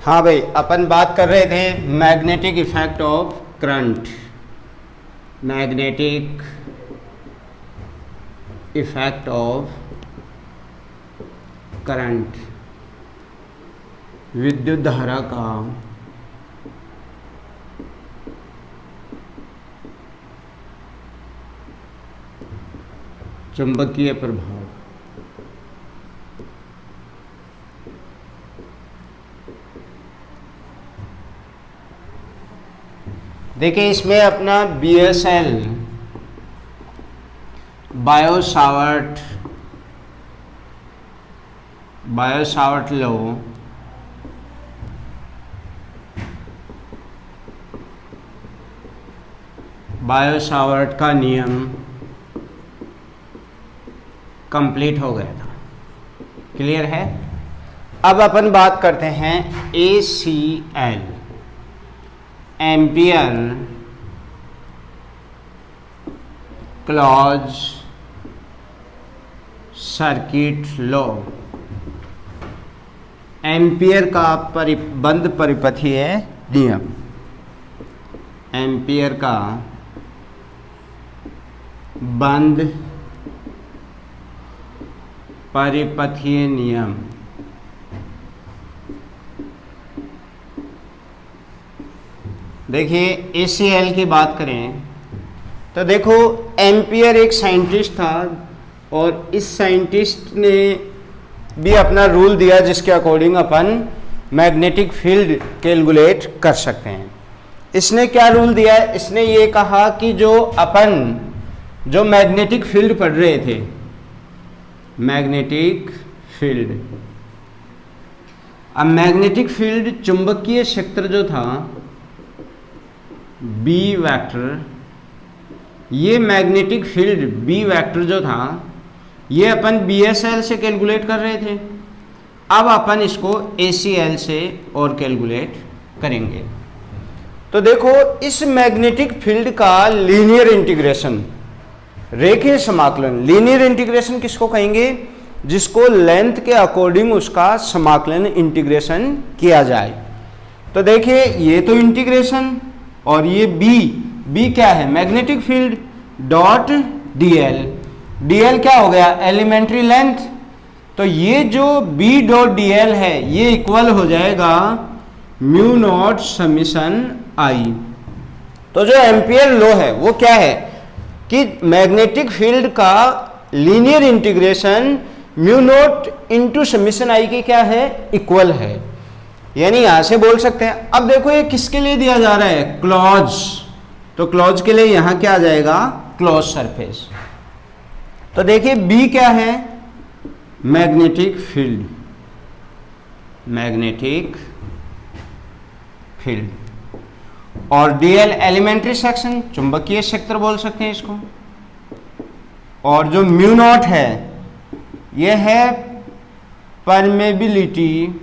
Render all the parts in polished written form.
हाँ भाई, अपन बात कर रहे थे magnetic effect of current, magnetic effect of current, विद्युत धारा का चुंबकीय प्रभाव। देखिए इसमें अपना BSL बायो-सावर्ट लॉ बायो-सावर्ट का नियम कंप्लीट हो गया था। क्लियर है। अब अपन बात करते हैं ACL, ampere clause circuit law. एम्पियर का बंद परिपथीय नियम, एम्पियर का बंद परिपथीय नियम। देखिए ACL की बात करें तो देखो एम्पियर एक साइंटिस्ट था और इस साइंटिस्ट ने भी अपना रूल दिया जिसके अकॉर्डिंग अपन मैग्नेटिक फील्ड कैलकुलेट कर सकते हैं। इसने क्या रूल दिया? इसने ये कहा कि जो मैग्नेटिक फील्ड पढ़ रहे थे, मैग्नेटिक फील्ड, अब मैग्नेटिक फील्ड चुंबकीय क्षेत्र जो था B वेक्टर, ये मैग्नेटिक फील्ड B वेक्टर जो था ये अपन BSL से कैलकुलेट कर रहे थे। अब अपन इसको ACL से और कैलकुलेट करेंगे। तो देखो इस मैग्नेटिक फील्ड का लीनियर इंटीग्रेशन, रेखीय समाकलन, लीनियर इंटीग्रेशन किसको कहेंगे? जिसको लेंथ के अकॉर्डिंग उसका समाकलन इंटीग्रेशन किया जाए। तो देखिए ये तो इंटीग्रेशन और ये B क्या है? Magnetic field dot DL। DL क्या हो गया? Elementary length. तो ये जो B डॉट DL है ये इक्वल हो जाएगा म्यू नॉट समीशन I। तो जो एम्पियर लॉ है वो क्या है कि मैग्नेटिक फील्ड का linear integration mu naught into summation I की क्या है? इक्वल है। यानी यहां से बोल सकते हैं। अब देखो ये किसके लिए दिया जा रहा है? क्लॉज। तो क्लॉज के लिए यहां क्या आ जाएगा? Close surface. तो देखिए B क्या है? मैग्नेटिक फील्ड, मैग्नेटिक फील्ड, और DL एलिमेंट्री सेक्शन, चुंबकीय क्षेत्र बोल सकते हैं इसको। और जो म्यू नॉट है यह है परमेबिलिटी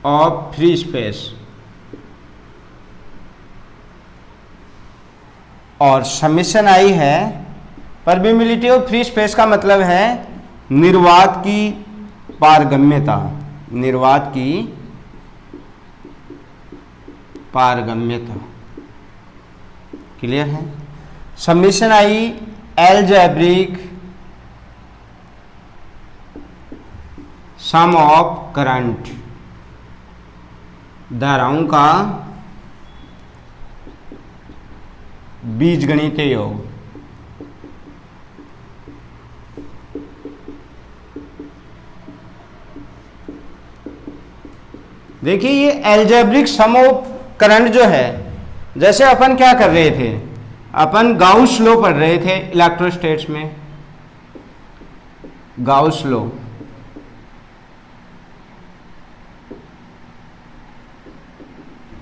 ऑफ फ्री स्पेस, और समीशन I है परमेबिलिटी ऑफ फ्री स्पेस का मतलब है निर्वात की पारगम्यता, निर्वात की पारगम्यता। क्लियर है। Summation I algebraic sum of current, धाराओं का बीजगणितीय योग। देखिए ये एल्जेब्रिक सम ऑफ करंट जो है, जैसे अपन क्या कर रहे थे, अपन गाउस लॉ पढ़ रहे थे इलेक्ट्रोस्टैट्स में, गाउस लॉ।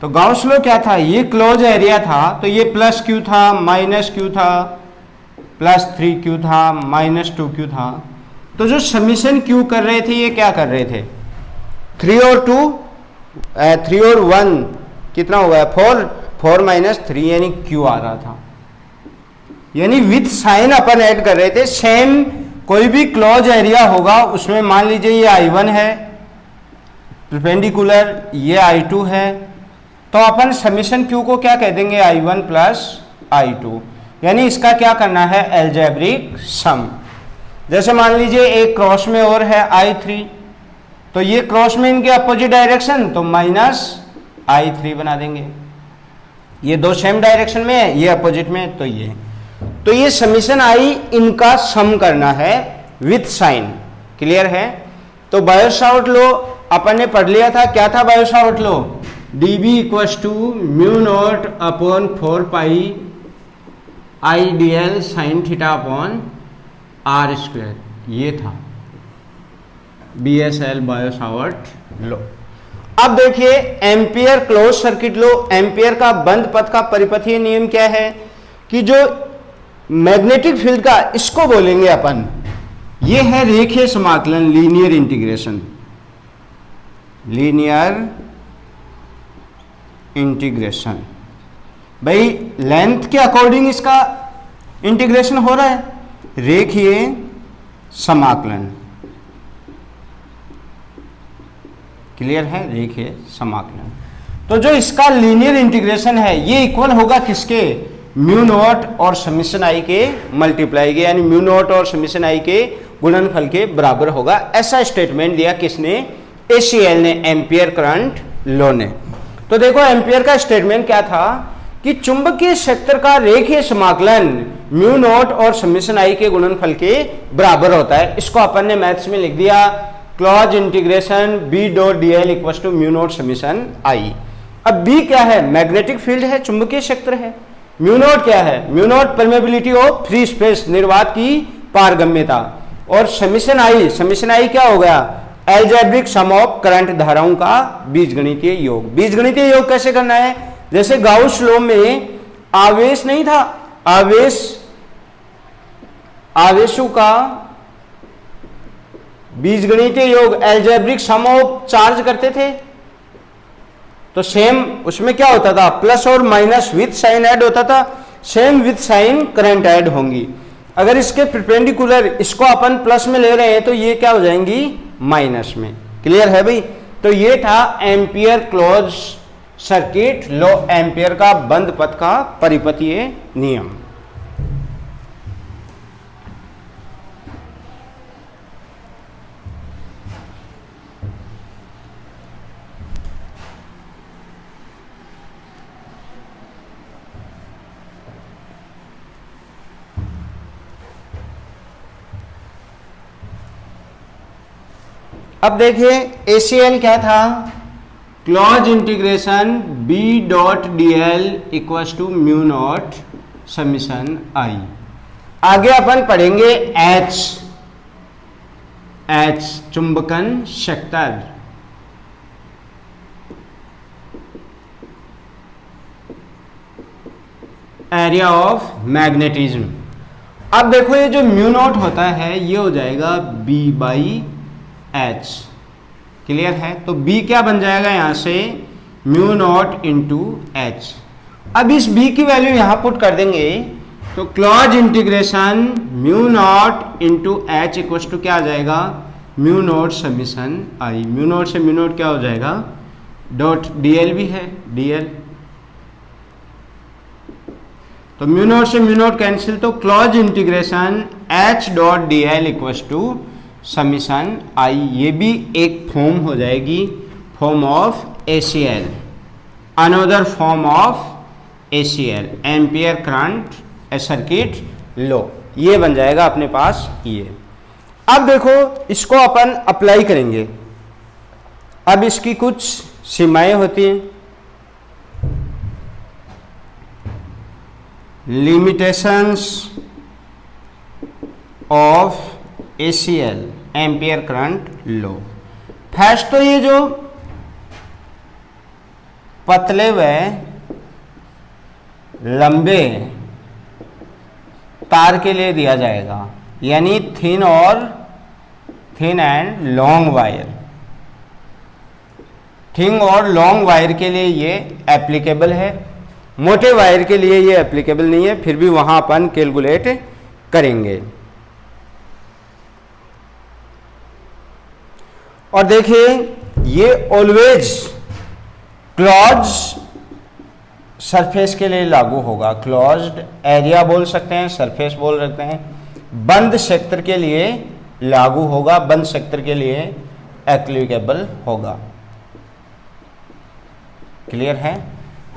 तो गाउस लॉ क्या था? ये क्लोज एरिया था तो ये प्लस Q था, माइनस Q था, प्लस 3Q था, माइनस 2Q था। तो जो समीशन Q कर रहे थे ये क्या कर रहे थे? 3 और 1 कितना हो गया? 4 माइनस 3 यानी Q आ रहा था। यानी विथ साइन अपन ऐड कर रहे थे, सेम कोई भी क्लोज एरिया होगा उसमें मान लीजिए ये I1 है परपेंडिकुलर, ये I2 है, तो अपन समीशन Q को क्या कह देंगे, I1 प्लस I2, यानी इसका क्या करना है, एल्जेब्रिक सम। जैसे मान लीजिए एक क्रॉस में और है I3, तो ये क्रॉस में इनके अपोजिट डायरेक्शन, तो माइनस I3 बना देंगे। ये दो सेम डायरेक्शन में है, ये अपोजिट में, तो ये समीशन I इनका सम करना है विथ साइन। क्लियर है? तो बायो-सावर्ट लॉ अपन ने पढ़ लिया था, क्या था Biot Savart law, dB equals to mu naught upon 4 pi IDL sine theta upon R square, ये था BSL बायो-सावर्ट लॉ। अब देखिए एम्पियर क्लोज सर्किट लॉ, एम्पियर का बंद पथ का परिपथीय नियम क्या है कि जो मैग्नेटिक फील्ड का, इसको बोलेंगे अपन, ये है रेखीय समाकलन, लीनियर इंटीग्रेशन, लीनियर इंटीग्रेशन। भाई लेंथ के अकॉर्डिंग इसका इंटीग्रेशन हो रहा है, रेखीय समाकलन। क्लियर है? रेखीय समाकलन। तो जो इसका लीनियर इंटीग्रेशन है ये इक्वल होगा किसके, म्यू नॉट और समीशन I के मल्टीप्लाई के, यानी म्यू नॉट और समीशन I के गुणनफल के बराबर होगा। ऐसा स्टेटमेंट दिया किसने, ACL ने, एम्पियर करंट लॉ ने। तो देखो एम्पियर का स्टेटमेंट क्या था कि चुंबकीय क्षेत्र का रेखीय समाकलन म्यू नॉट और समीशन I के गुणनफल के बराबर होता है। इसको अपन ने मैथ्स में लिख दिया, close integration B dot dl equals to mu naught summation I। अब B क्या है, मैग्नेटिक फील्ड है, चुंबकीय क्षेत्र है। म्यू नॉट क्या है, mu not permeability of free space, निर्वात की पारगम्यता। और समीशन I क्या हो गया, एल्जेब्रिक सम ऑफ करंट धाराओं का बीजगणितीय योग। बीजगणितीय योग कैसे करना है, जैसे गाउस लॉ में आवेश नहीं था, आवेशों का बीजगणितीय योग एल्जेब्रिक सम ऑफ चार्ज करते थे, तो सेम उसमें क्या होता था, प्लस और माइनस विथ साइन ऐड होता था, same with sign current add होंगी। अगर इसके परपेंडिकुलर इसको अपन प्लस में ले रहे हैं तो ये क्या हो जाएंगी, माइनस में। क्लियर है भाई? तो ये था एम्पियर क्लोज सर्किट लॉ, एम्पियर का बंद पथ का परिपथीय नियम। अब देखिए ACL क्या था, close integration B dot dl equals to mu naught summation I। आगे अपन पढ़ेंगे H चुंबकन क्षेत्र, एरिया ऑफ मैग्नेटिज्म। अब देखो ये जो म्यू नॉट होता है ये हो जाएगा B बाई H। क्लियर है? तो B क्या बन जाएगा यहां से, म्यू नॉट इंटू H। अब इस B की वैल्यू यहां पुट कर देंगे तो close integration mu naught into H equals to क्या आ जाएगा, mu naught summation I। Mu naught से म्यू नॉट क्या हो जाएगा, डॉट dl भी है, dl, तो म्यू नॉट से म्यू नॉट कैंसिल, तो close integration H dot dl equals to summation I। ये भी एक फॉर्म हो जाएगी, form of ACL, another form of ACL, ampere current circuit law. ये बन जाएगा अपने पास ये। अब देखो इसको अपन अप्लाई करेंगे। अब इसकी कुछ सीमाएं होती हैं, limitations of ACL, ampere current law. First तो ये जो पतले व लंबे तार के लिए दिया जाएगा, यानी thin and long wire, thin और लॉन्ग वायर के लिए ये एप्लीकेबल है, मोटे वायर के लिए ये एप्लीकेबल नहीं है, फिर भी वहां अपन कैलकुलेट करेंगे। और देखिए ये ऑलवेज क्लोज सरफेस के लिए लागू होगा, क्लोज्ड एरिया बोल सकते हैं, सरफेस बोल सकते हैं, बंद क्षेत्र के लिए लागू होगा, बंद क्षेत्र के लिए एप्लीकेबल होगा। क्लियर है।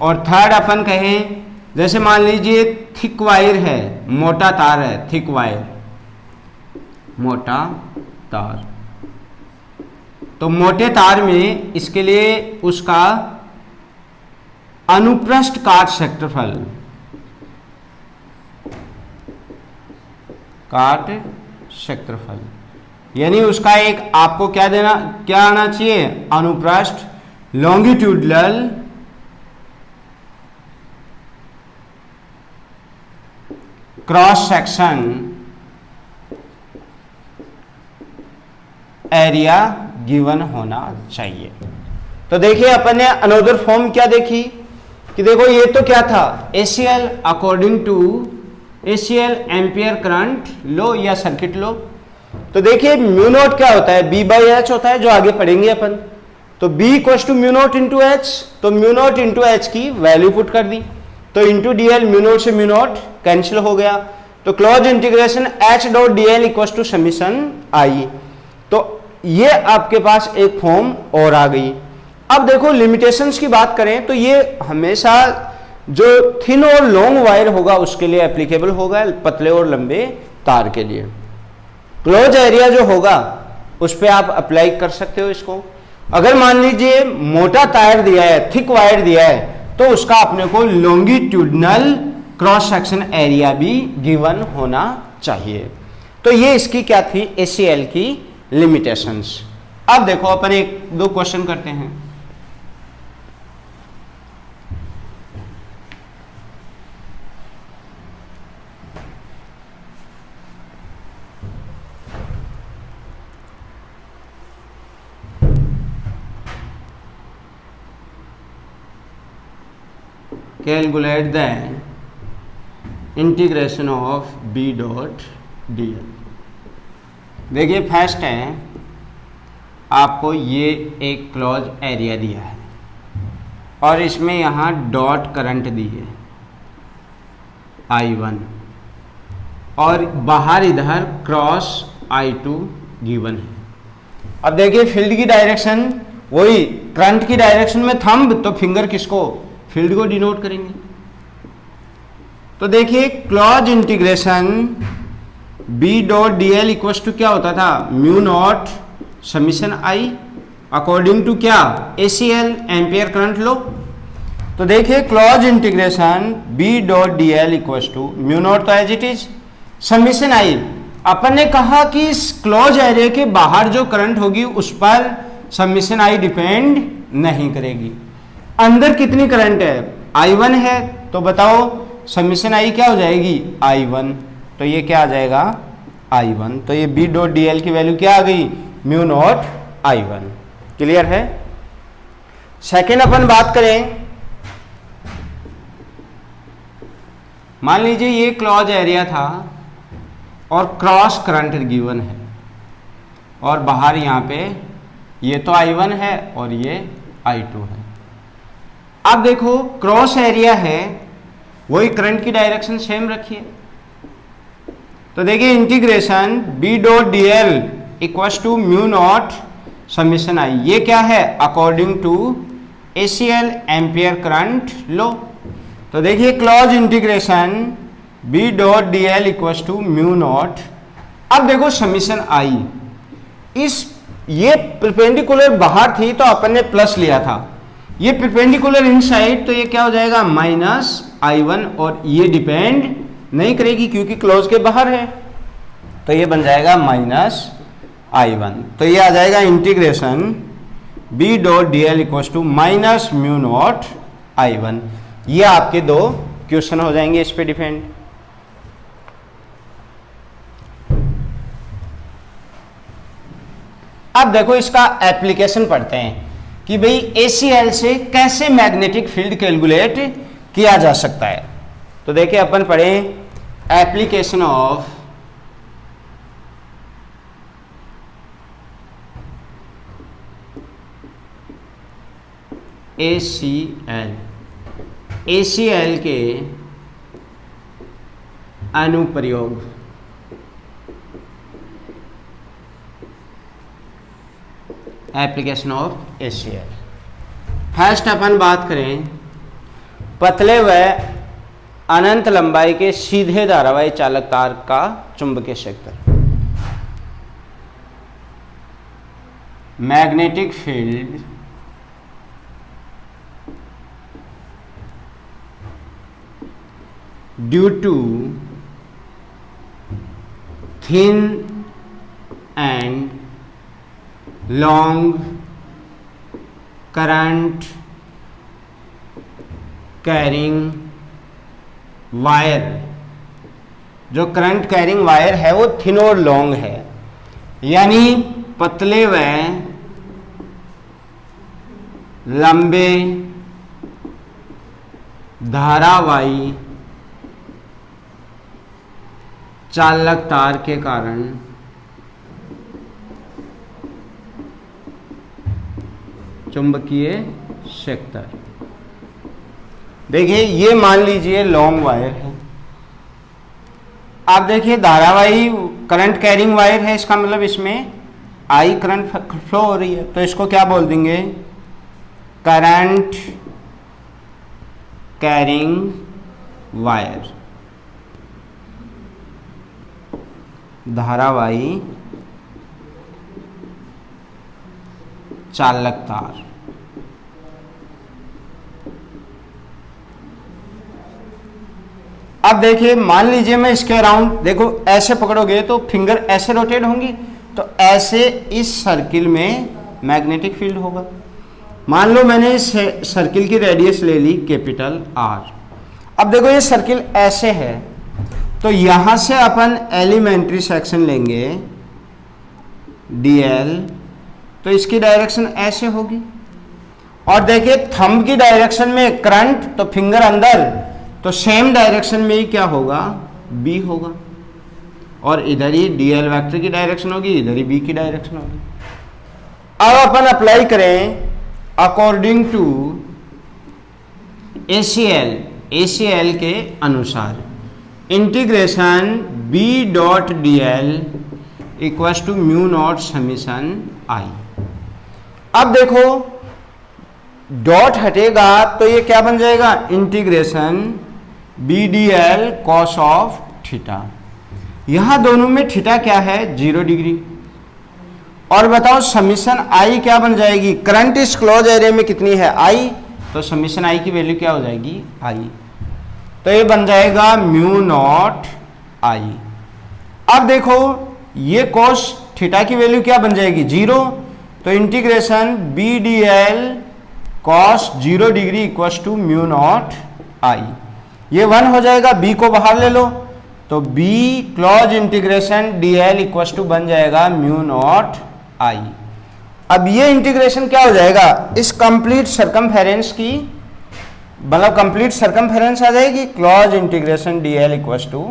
और थर्ड अपन कहें, जैसे मान लीजिए थिक वायर है, मोटा तार है, थिक वायर, मोटा तार, तो मोटे तार में इसके लिए उसका अनुप्रस्थ काट क्षेत्रफल, काट क्षेत्रफल, यानी उसका एक आपको क्या देना, क्या आना चाहिए, अनुप्रस्थ, longitudinal cross section area given होना चाहिए। तो देखिए अपन ने अनदर फॉर्म क्या देखी कि देखो ये तो क्या था, ACL according to ACL ampere current law या सर्किट लो। तो देखिए म्यू नॉट क्या होता है, B बाई एच होता है, जो आगे पढ़ेंगे अपन। तो B equals to mu naught into H, तो म्यू नॉट इंटू एच की वैल्यू पुट कर दी, तो इंटू DL, म्यू नॉट से म्यू नॉट कैंसिल हो गया, तो close integration H dot DL equals to summation I। तो ये आपके पास एक फॉर्म और आ गई। अब देखो लिमिटेशंस की बात करें तो ये हमेशा जो थिन और लॉन्ग वायर होगा उसके लिए एप्लीकेबल होगा, पतले और लंबे तार के लिए। क्लोज एरिया जो होगा उस पर आप अप्लाई कर सकते हो इसको। अगर मान लीजिए मोटा तार दिया है, थिक वायर दिया है, तो उसका अपने को लॉन्गिट्यूडनल क्रॉस सेक्शन एरिया भी गिवन होना चाहिए। तो ये इसकी क्या थी, ACL की लिमिटेशंस। अब देखो अपन एक दो क्वेश्चन करते हैं। Calculate the integration of B dot DL। देखिए फर्स्ट है, आपको ये एक क्लोज एरिया दिया है और इसमें यहाँ डॉट करंट दी है I1 और बाहर इधर क्रॉस I2 गिवन है। अब देखिए फील्ड की डायरेक्शन वही, करंट की डायरेक्शन में थंब, तो फिंगर किसको, फील्ड को डिनोट करेंगे। तो देखिए close integration B dot DL equal to क्या होता था, mu naught summation I according to क्या, ACL एम्पियर करंट लो। तो देखिए close integration B dot DL equal to mu naught, तो as it is, summation I। अपन ने कहा कि इस क्लोज एरिया के बाहर जो करंट होगी उस पर समीशन I डिपेंड नहीं करेगी। अंदर कितनी करंट है, I1 है, तो बताओ समीशन I क्या हो जाएगी, I1, तो ये क्या आ जाएगा, I1। तो ये B डॉट DL की वैल्यू क्या आ गई, म्यू नॉट I1। क्लियर है। सेकेंड अपन बात करें, मान लीजिए ये क्लोज एरिया था और क्रॉस करंट गिवन है और बाहर यहाँ पे ये तो I1 है और ये I2 है। अब देखो क्रॉस एरिया है, वही करंट की डायरेक्शन सेम रखिए। तो देखिए integration B dot DL equals to mu naught summation I, ये क्या है, according to ACL ampere current लो। तो देखिए close integration B dot DL equals to mu naught. अब देखो समीशन I, इस ये परपेंडिकुलर बाहर थी तो अपन ने प्लस लिया था, ये परपेंडिकुलर इनसाइड, तो ये क्या हो जाएगा, माइनस I1, और ये डिपेंड नहीं करेगी क्योंकि क्लोज के बाहर है, तो ये बन जाएगा माइनस I1। तो ये आ जाएगा integration B dot DL equal to minus mu naught I1। ये आपके दो क्वेश्चन हो जाएंगे इस पे डिपेंड। अब देखो इसका एप्लीकेशन पढ़ते हैं कि भाई ACL से कैसे मैग्नेटिक फील्ड कैलकुलेट किया जा सकता है। तो देखिए अपन पढ़ें एप्लीकेशन ऑफ ACL, ACL के अनुप्रयोग। Application of ACL। फर्स्ट अपन बात करें पतले व अनंत लंबाई के सीधे धारावाही चालक तार का चुंबकीय क्षेत्र। Magnetic field due to thin and long current carrying wire, जो करंट कैरिंग वायर है वो थिन और लॉन्ग है, यानी पतले व लंबे धारावाही चालक तार के कारण चुंबकीय क्षेत्र। देखिए ये मान लीजिए लॉन्ग वायर है, आप देखिए धारावाही करंट कैरिंग वायर है, इसका मतलब इसमें आई करंट फ्लो हो रही है, तो इसको क्या बोल देंगे, करंट कैरिंग वायर, धारावाही चालक तार। अब देखिए मान लीजिए मैं इसके अराउंड, देखो ऐसे पकड़ोगे तो फिंगर ऐसे रोटेट होंगी, तो ऐसे इस सर्किल में मैग्नेटिक फील्ड होगा। मान लो मैंने इस सर्किल की रेडियस ले ली कैपिटल R। अब देखो ये सर्किल ऐसे है, तो यहां से अपन एलिमेंट्री सेक्शन लेंगे dl, तो इसकी डायरेक्शन ऐसे होगी। और देखिए थंब की डायरेक्शन में करंट, तो फिंगर अंदर, तो सेम डायरेक्शन में ही क्या होगा, B होगा। और इधर ही dl वेक्टर की डायरेक्शन होगी, इधर ही B की डायरेक्शन होगी। अब अपन अप्लाई करें अकॉर्डिंग टू ACL के अनुसार, integration B dot dl equals to mu naught summation I। अब देखो डॉट हटेगा तो ये क्या बन जाएगा, integration B dl cos of theta. यहां दोनों में थीटा क्या है, 0 डिग्री। और बताओ समीशन I क्या बन जाएगी, करंट इस क्लोज एरिया में कितनी है, I, तो समीशन I की वैल्यू क्या हो जाएगी, I, तो ये बन जाएगा म्यू नॉट I। अब देखो ये कॉस थीटा की वैल्यू क्या बन जाएगी, 0, तो integration B dl cos 0 degree equals to mu naught I। ये 1 हो जाएगा, B को बाहर ले लो, तो B close integration dl equals to बन जाएगा म्यू नॉट I। अब ये इंटीग्रेशन क्या हो जाएगा, इस कंप्लीट सरकमफेरेंस की, मतलब कंप्लीट सरकमफेरेंस आ जाएगी, close integration dl equals to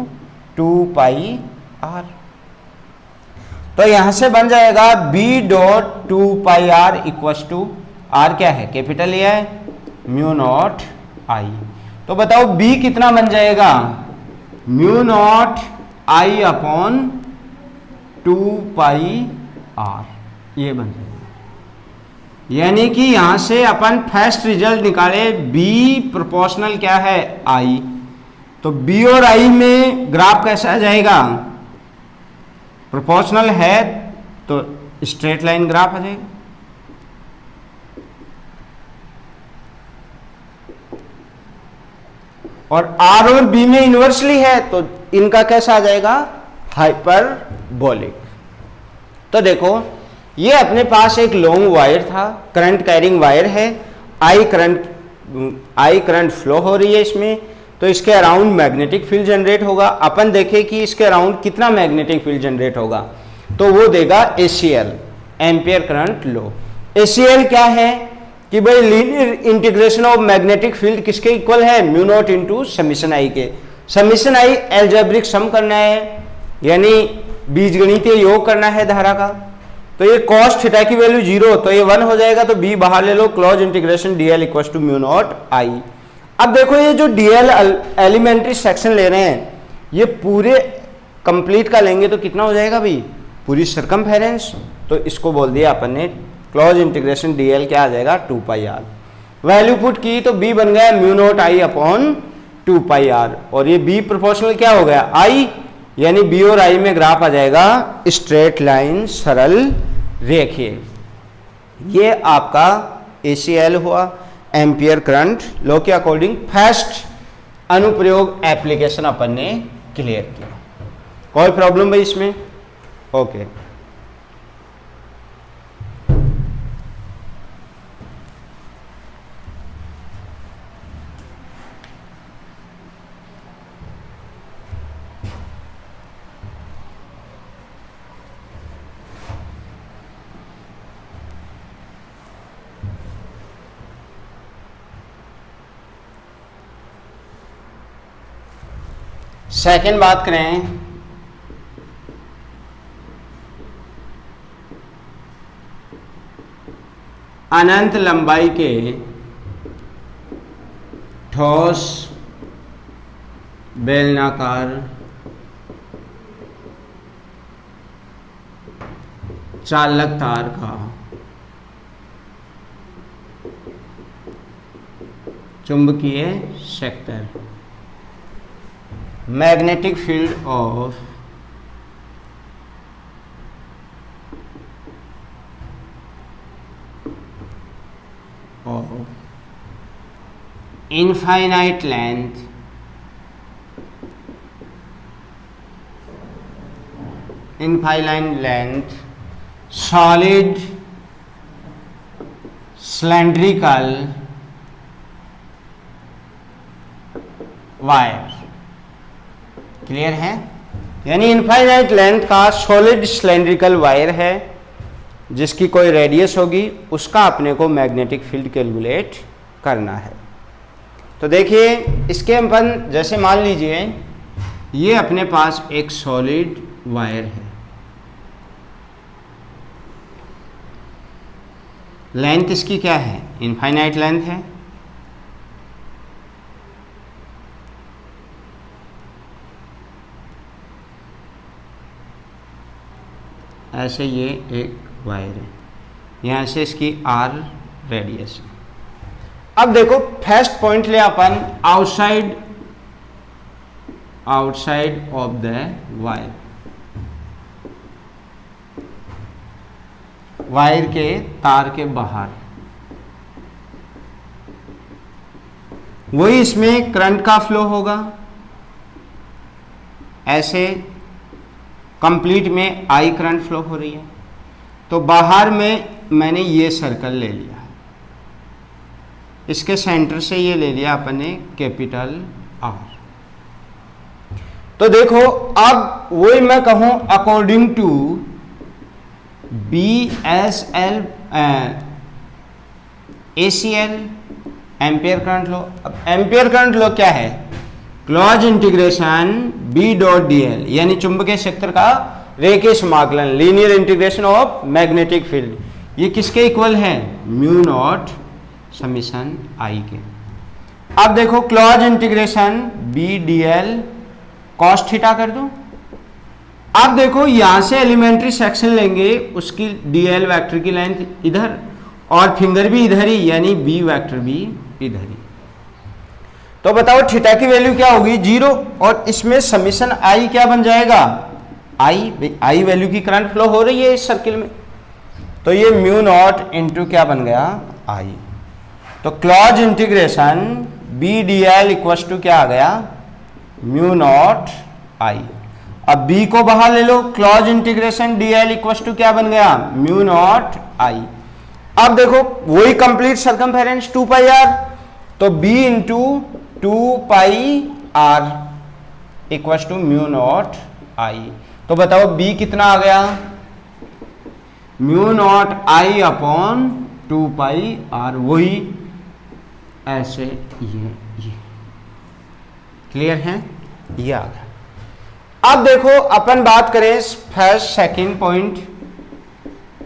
2 pi r। तो यहां से बन जाएगा B dot 2 pi r equals to, r क्या है, कैपिटल A है, म्यू नॉट I। तो बताओ B कितना बन जाएगा, mu naught I upon 2 pi r, ये बन जाएगा। यानी कि यहां से अपन फर्स्ट रिजल्ट निकाले, B प्रोपोर्शनल क्या है, I, तो B और I में ग्राफ कैसा आ जाएगा, प्रोपोर्शनल है तो स्ट्रेट लाइन ग्राफ आ जाएगा। और R और B में इन्वर्सली है तो इनका कैसा आ जाएगा, हाइपरबोलिक। तो देखो ये अपने पास एक लॉन्ग वायर था, करंट कैरिंग वायर है, आई करंट फ्लो हो रही है इसमें, तो इसके अराउंड मैग्नेटिक फील्ड जनरेट होगा। अपन देखें कि इसके अराउंड कितना मैग्नेटिक फील्ड जनरेट होगा, तो वो देगा ACL, एम्पियर करंट लो। ACL क्या है कि भाई linear integration of magnetic field किसके इक्वल है, mu naught into summation I के। समीशन I एल्जेब्रिक सम करना है, यानी बीजगणितीय योग करना है धारा का, तो ये कॉस थीटा की वैल्यू 0, तो ये 1 हो जाएगा, तो b बाहर ले लो, close integration dl equal to mu naught I. अब देखो ये जो dl एलिमेंट्री सेक्शन ले रहे हैं, ये पूरे कंप्लीट का लेंगे तो कितना हो जाएगा भाई, पूरी सरकमफेरेंस। तो इसको बोल दिया अपन ने क्लोज इंटीग्रेशन dl क्या आ जाएगा 2 पाई आर। वैल्यू पुट की तो b बन गया mu naught I upon 2 pi R, और ये b प्रोपोर्शनल क्या हो गया i, यानी b और i में ग्राफ आ जाएगा स्ट्रेट लाइन, सरल रेखीय। ये आपका ACL हुआ, एम्पियर करंट लॉ के अकॉर्डिंग फर्स्ट अनुप्रयोग एप्लीकेशन अपन ने क्लियर किया। कोई प्रॉब्लम भाई इसमें? ओके। सेकेंड बात करें, अनंत लंबाई के ठोस बेलनाकार चालक तार का चुंबकीय sector, magnetic field of infinite length solid cylindrical wire. Clear है? यानी इनफाइनाइट लेंथ का सॉलिड सिलेंड्रिकल वायर है जिसकी कोई रेडियस होगी, उसका अपने को मैग्नेटिक फील्ड कैलकुलेट करना है। तो देखिए इसके अपन जैसे मान लीजिए ये अपने पास एक सॉलिड वायर है, लेंथ इसकी क्या है, इनफाइनाइट लेंथ है। ऐसे ये एक वायर है, यहाँ से इसकी आर रेडियस है। अब देखो फर्स्ट पॉइंट ले अपन outside of the wire, wire के तार के बाहर, वही इसमें करंट का फ्लो होगा। ऐसे कंप्लीट में आई करंट फ्लो हो रही है, तो बाहर में मैंने ये सर्कल ले लिया, इसके सेंटर से ये ले लिया अपने कैपिटल आर। तो देखो अब वही मैं कहूं according to BSL ACL ampere current law. अब एम्पियर करंट लॉ क्या है, close integration B dot dl, यानी चुंबकीय क्षेत्र का रेखीय समाकलन, linear integration of magnetic field. ये किसके इक्वल है, म्यू नॉट समीशन आई के। अब देखो close integration B dl cos theta कर दो। अब देखो यहां से एलिमेंट्री सेक्शन लेंगे, उसकी dl वेक्टर की लेंथ इधर और फिंगर भी इधर ही, यानी B वेक्टर भी इधर ही। तो बताओ थीटा की वैल्यू क्या होगी, 0, और इसमें समीशन आई क्या बन जाएगा, आई वैल्यू की करंट फ्लो हो रही है इस सर्किल में, तो ये म्यू नॉट इंटू क्या बन गया, आई। तो close integration B dl equal to क्या आ गया, म्यू नॉट आई। अब B को बाहर ले लो, close integration dl equal to क्या बन गया, म्यू नॉट आई। अब देखो वही कंप्लीट सर्कमफेरेंस 2 पाई आर, तो B into 2 pi R equal to mu naught I. तो बताओ B कितना आ गया, mu naught I upon 2 pi R, वही ऐसे ये क्लियर है, ये आ गया। अब देखो अपन बात करें first second point,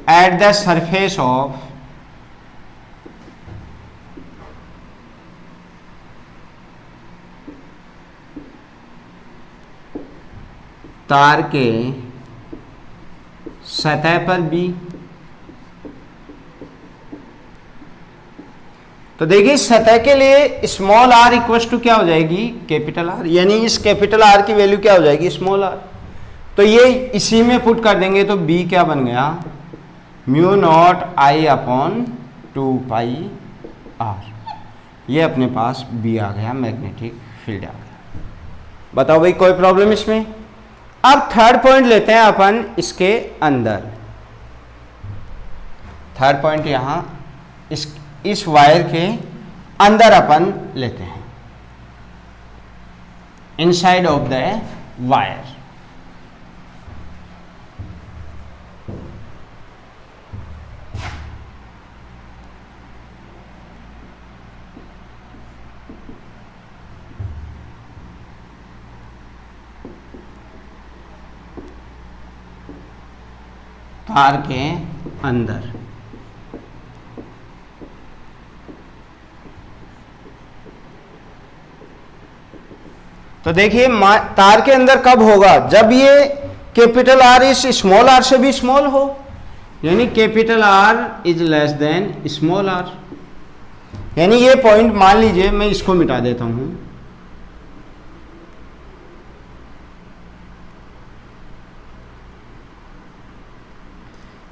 at the surface of तार के सतह पर बी। तो देखिए सतह के लिए स्मॉल आर इक्वल टू क्या हो जाएगी, कैपिटल आर, यानी इस कैपिटल आर की वैल्यू क्या हो जाएगी, स्मॉल आर। तो ये इसी में पुट कर देंगे तो बी क्या बन गया, mu naught I upon 2 pi R. ये अपने पास बी आ गया, मैग्नेटिक फील्ड आ गया। बताओ भाई कोई प्रॉब्लम इसमें। अब थर्ड पॉइंट लेते हैं अपन इसके अंदर। थर्ड पॉइंट यहां इस वायर के अंदर अपन लेते हैं, इनसाइड ऑफ द वायर। तार के अंदर तो देखिए तार के अंदर कब होगा, जब ये कैपिटल आर इस स्मॉल आर से भी स्मॉल हो, यानी capital R is less than small R. यानी ये पॉइंट मान लीजिए, मैं इसको मिटा देता हूं,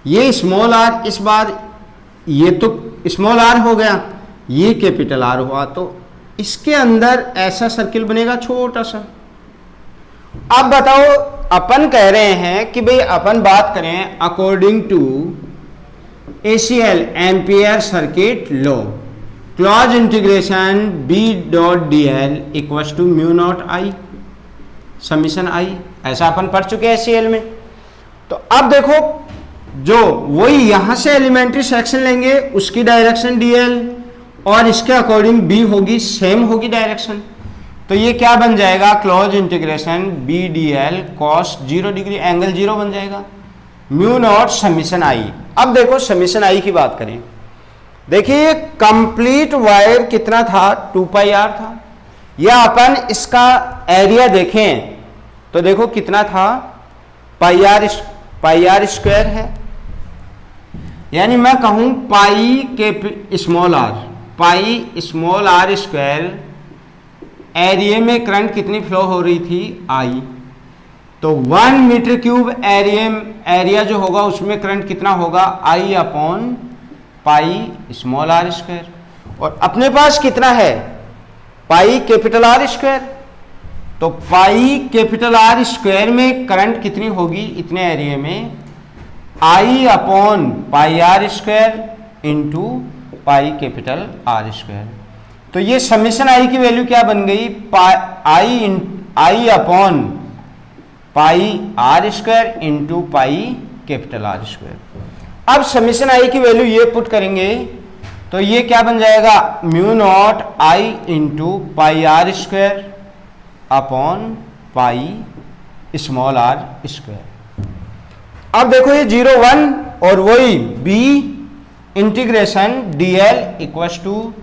ये स्मॉल आर, इस बार ये तो स्मॉल आर हो गया, ये कैपिटल आर हुआ, तो इसके अंदर ऐसा सर्किल बनेगा छोटा सा। अब बताओ, अपन कह रहे हैं कि भाई अपन बात करें according to ACL ampere circuit law, close integration B.dl equals to mu naught I summation I, ऐसा अपन पढ़ चुके हैं ACL में। तो अब देखो, जो वही यहां से एलिमेंट्री सेक्शन लेंगे उसकी डायरेक्शन dl और इसके अकॉर्डिंग बी होगी, सेम होगी डायरेक्शन। तो ये क्या बन जाएगा, close integration B.dl cos 0 degree angle 0 बन जाएगा, म्यू नॉट समीशन आई। अब देखो समीशन आई की बात करें, देखिए कंप्लीट वायर कितना था, 2 पाई आर था। या अपन इसका एरिया देखें तो देखो कितना था, पाई आर स्क्वायर है। यानी मैं कहूं पाई के small R, pi small R square, area में करंट कितनी फ्लो हो रही थी, आई। तो 1 मीटर क्यूब एरिया जो होगा उसमें करंट कितना होगा, I upon pi small R square. और अपने पास कितना है, पाई कैपिटल आर स्क्वायर। तो पाई कैपिटल आर स्क्वायर में करंट कितनी होगी इतने एरिया में, I upon pi R square into pi capital R square. तो ये समीशन आई की वैल्यू क्या बन गई, I upon pi R square into pi capital R square. अब समीशन आई की वैल्यू ये पुट करेंगे तो ये क्या बन जाएगा, mu naught I into pi R square upon pi small R square. अब देखो ये 0 1 और वही b integration dl equals to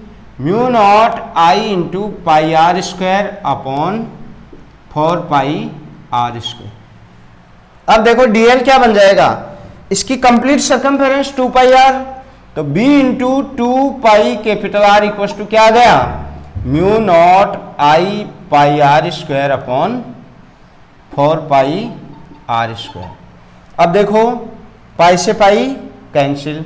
mu naught I into pi R square upon 4 pi R square. अब देखो dl क्या बन जाएगा, इसकी कंप्लीट सर्कमफेरेंस 2 पाई आर, तो b into 2 pi capital R equals to क्या आ गया, mu naught I pi R square upon 4 pi R square. अब देखो पाई से पाई कैंसिल,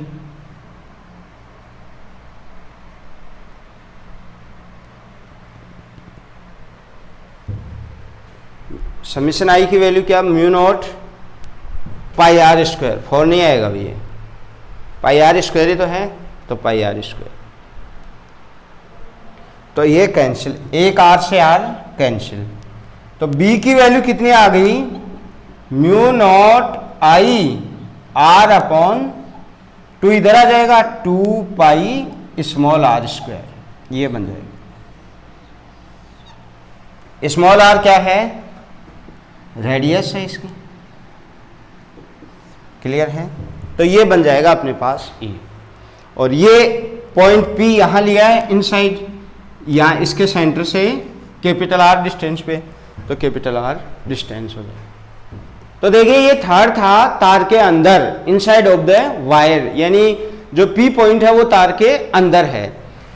समीशन आई की वैल्यू क्या, mu naught pi R square, 4 नहीं आएगा भैया, पाई आर स्क्वायर ही तो है, तो पाई आर स्क्वायर। तो ये कैंसिल, एक आर से आर कैंसिल। तो बी की वैल्यू कितनी आ गई, mu naught I R upon 2 इधर आ जाएगा, 2 पाई स्मॉल आर स्क्वायर, ये बन जाएगा। स्मॉल आर क्या है, रेडियस है इसकी, क्लियर है। तो ये बन जाएगा अपने पास E। और ये पॉइंट P यहाँ लिया है इनसाइड, यहाँ इसके सेंटर से कैपिटल R डिस्टेंस पे, तो कैपिटल R डिस्टेंस हो जाएगा। तो देखिए ये थर्ड था तार के अंदर, इनसाइड ऑफ द वायर, यानी जो P पॉइंट है वो तार के अंदर है।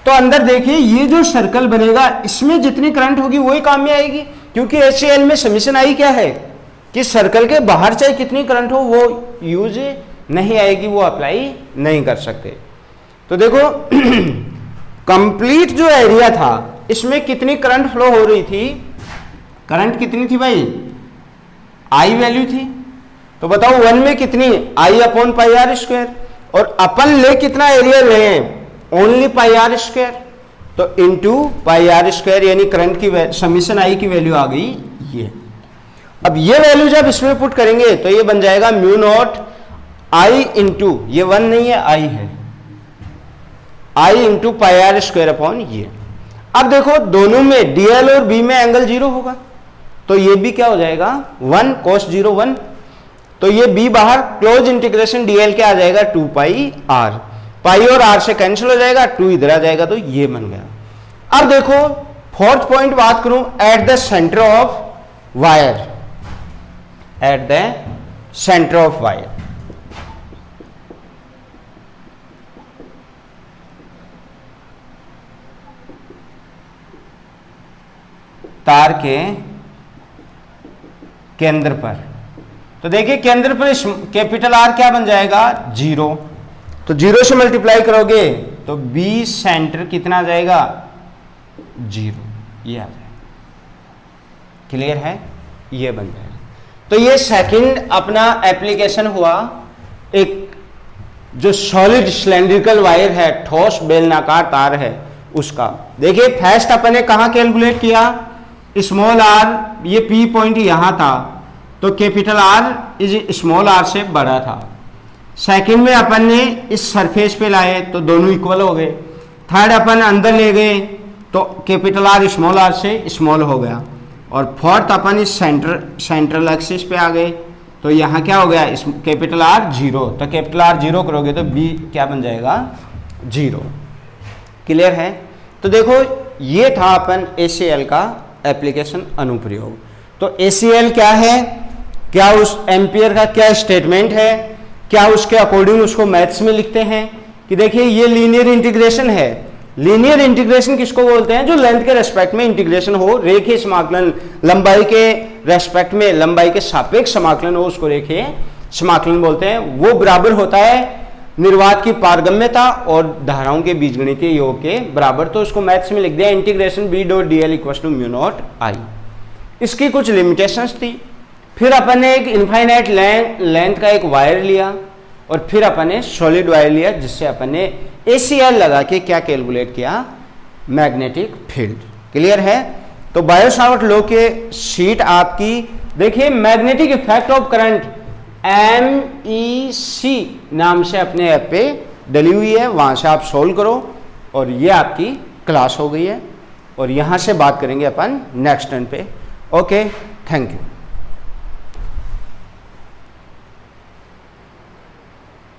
तो अंदर देखिए ये जो सर्कल बनेगा इसमें जितनी करंट होगी वही काम में आएगी, क्योंकि ACL में समीशन आई क्या है कि सर्कल के बाहर चाहे कितनी करंट हो वो यूज नहीं आएगी, वो अप्लाई नहीं कर सकते। तो देखो कंप्लीट जो एरिया था इसमें कितनी करंट फ्लो हो रही थी, करंट कितनी थी भाई, I वैल्यू थी। तो बताओ 1 में कितनी, I upon pi R square, और अपन ले कितना एरिया ले हैं, ओनली पाई आर स्क्वायर, तो इंटू पाई आर स्क्वायर, यानी करंट की समीशन I की वैल्यू आ गई ये। अब ये वैल्यू जब इसमें पुट करेंगे तो ये बन जाएगा म्यू नॉट I इंटू, ये 1 नहीं है I है, I into pi R square upon ये। अब देखो दोनों में DL और B में एंगल 0 होगा, तो ये भी क्या हो जाएगा 1 cos 0 1, तो ये B बाहर, क्लोज इंटीग्रेशन DL क्या आ जाएगा 2 पाई R, पाई और R से कैंसिल हो जाएगा, 2 इधर आ जाएगा, तो ये बन गया। अब देखो फोर्थ पॉइंट बात करूं, at the centre of wire, at the centre of wire, तार के केंद्र पर। तो देखिए केंद्र पर कैपिटल R क्या बन जाएगा 0, तो 0 से मल्टीप्लाई करोगे तो B सेंटर कितना आ जाएगा 0, ये आ जाएगा। क्लियर है, ये बन जाएगा। तो ये सेकंड अपना एप्लीकेशन हुआ, एक जो सॉलिड सिलेंड्रिकल वायर है, ठोस बेलनाकार तार है उसका। देखिए फर्स्ट अपन ने कहाँ कैलकुलेट किया, स्मॉल r, ये P पॉइंट यहाँ था, तो capital R is small r से बड़ा था। सेकंड में अपन ने इस सरफेस पे लाए तो दोनों इक्वल हो गए। थर्ड अपन अंदर ले गए तो कैपिटल R स्मॉल r से स्मॉल हो गया। और फोर्थ अपन इस सेंट्रल एक्सिस पे आ गए, तो यहाँ क्या हो गया, इस कैपिटल R 0, तो कैपिटल R 0 करोगे तो B क्या बन जाएगा 0। क्लियर है। तो देखो ये था अपन ACL का एप्लीकेशन अनुप्रयोग। तो ACL क्या है, क्या उस एम्पियर का क्या स्टेटमेंट है, क्या उसके अकॉर्डिंग उसको मैथ्स में लिखते हैं कि देखिए ये लीनियर इंटीग्रेशन है। लीनियर इंटीग्रेशन किसको बोलते हैं, जो लेंथ के रेस्पेक्ट में इंटीग्रेशन हो, रेखीय समाकलन, लंबाई के रेस्पेक्ट में, लंबाई के सापेक्ष समाकलन हो, उसको रेखीय समाकलन बोलते हैं। वो बराबर होता है निर्वात की पारगम्यता और धाराओं के बीजगणितीय योग के बराबर। तो उसको मैथ्स में लिख दिया integration B dot DL equal to mu naught I। इसकी कुछ लिमिटेशंस थी। फिर अपन ने एक इनफाइनाइट लेंथ का एक वायर लिया, और फिर अपन ने सॉलिड वायर लिया, जिससे अपन ने ACL लगा के क्या कैलकुलेट किया, मैग्नेटिक फील्ड। क्लियर है। तो बायो-सावर्ट लॉ के शीट आपकी देखिए, magnetic effect of current MEC नाम से अपने ऐप पे डली हुई है, वहां से आप सोल्व करो। और ये आपकी क्लास हो गई है, और यहां से बात करेंगे अपन नेक्स्ट टर्न पे। Okay, thank you.